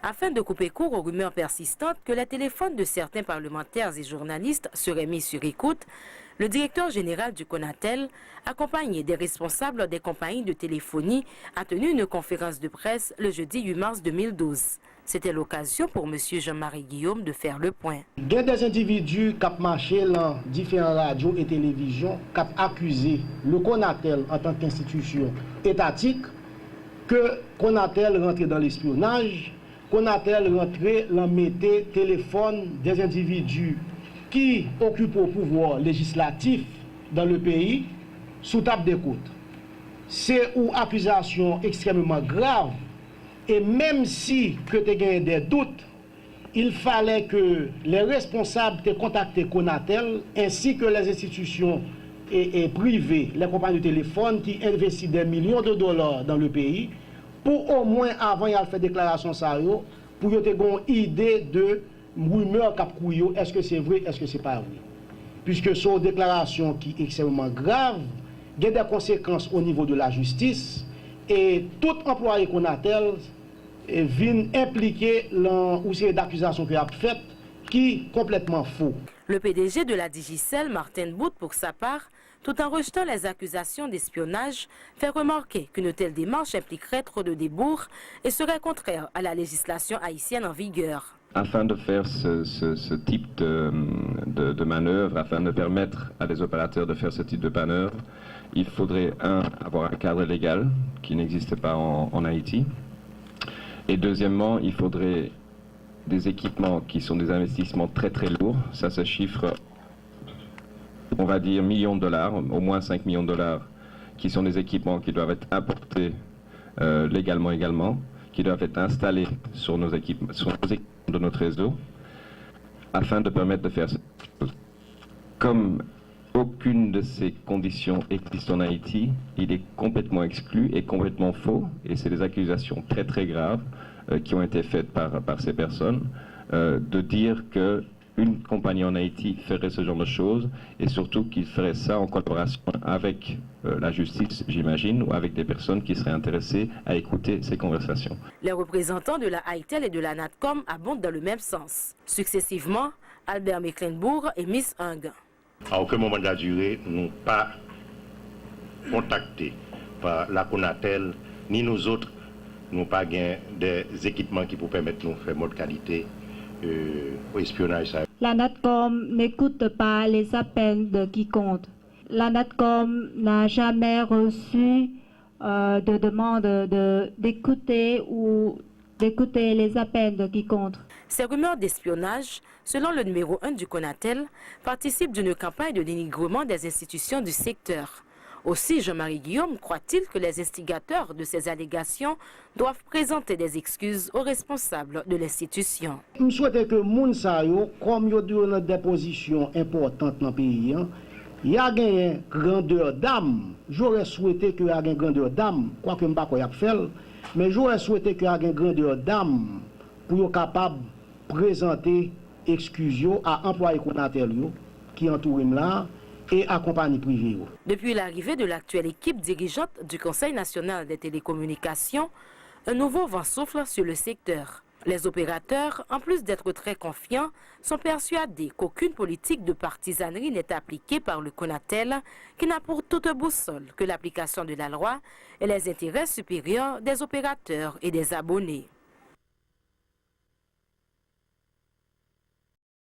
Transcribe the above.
Afin de couper court aux rumeurs persistantes que les téléphones de certains parlementaires et journalistes seraient mis sur écoute, le directeur général du Conatel, accompagné des responsables des compagnies de téléphonie, a tenu une conférence de presse le jeudi 8 mars 2012. C'était l'occasion pour M. Jean-Marie Guillaume de faire le point. Il y a des individus qui ont marché dans différentes radios et télévisions qui ont accusé le Conatel en tant qu'institution étatique que Conatel rentrait dans l'espionnage, Conatel rentrait dans le téléphone des individus qui occupent le pouvoir législatif dans le pays sous table d'écoute. C'est une accusation extrêmement grave. Et même si tu as des doutes, il fallait que les responsables aient contacté Conatel ainsi que les institutions et privées, les compagnies de téléphone qui investissent des millions de dollars dans le pays, pour au moins avant de faire déclaration sérieuse, pour avoir une idée de rumeur capcouillot, est-ce que c'est vrai, est-ce que c'est pas vrai. Puisque c'est une déclaration qui est extrêmement grave, il y a des conséquences au niveau de la justice, et tout employé Conatel vient impliquer ou c'est d'accusations qu'il a faites qui est complètement faux. Le PDG de la Digicel, Martin Bout, pour sa part, tout en rejetant les accusations d'espionnage, fait remarquer qu'une telle démarche impliquerait trop de débours et serait contraire à la législation haïtienne en vigueur. Afin de faire ce type de manœuvre, afin de permettre à des opérateurs de faire ce type de manœuvre, il faudrait, avoir un cadre légal qui n'existe pas en Haïti. Et deuxièmement, il faudrait des équipements qui sont des investissements très très lourds. Ça se chiffre, on va dire, millions de dollars, au moins 5 millions de dollars, qui sont des équipements qui doivent être importés légalement également, qui doivent être installés sur nos équipements de notre réseau, afin de permettre de faire cette chose. Comme aucune de ces conditions existe en Haïti, il est complètement exclu et complètement faux, et c'est des accusations très très graves qui ont été faites par ces personnes, de dire qu'une compagnie en Haïti ferait ce genre de choses, et surtout qu'il ferait ça en collaboration avec la justice, j'imagine, ou avec des personnes qui seraient intéressées à écouter ces conversations. Les représentants de la Haïtel et de la NATCOM abondent dans le même sens. Successivement, Albert Mecklenburg et Miss Hung. À aucun moment de la durée, nous n'avons pas contacté par la Conatel, ni nous autres, nous n'avons pas gagné des équipements qui pourraient permettre de nous faire mode qualité au espionnage. La NATCOM n'écoute pas les appels de quiconque. La NATCOM n'a jamais reçu de demande d'écouter les appels de quiconque. Ces rumeurs d'espionnage, selon le numéro 1 du Conatel, participent d'une campagne de dénigrement des institutions du secteur. Aussi, Jean-Marie Guillaume croit-il que les instigateurs de ces allégations doivent présenter des excuses aux responsables de l'institution. Je souhaite que Mounsayo, comme il y a des positions importantes dans le pays, il y a une grandeur d'âme. J'aurais souhaité qu'il y ait une grandeur d'âme, quoique je ne sais pas quoi il fait, mais j'aurais souhaité qu'il y ait une grandeur d'âme pour être capable de présenter excuses à employés Conatel qui entourent là et à compagnie privée. Depuis l'arrivée de l'actuelle équipe dirigeante du Conseil national des télécommunications, un nouveau vent souffle sur le secteur. Les opérateurs, en plus d'être très confiants, sont persuadés qu'aucune politique de partisanerie n'est appliquée par le Conatel, qui n'a pour toute boussole que l'application de la loi et les intérêts supérieurs des opérateurs et des abonnés.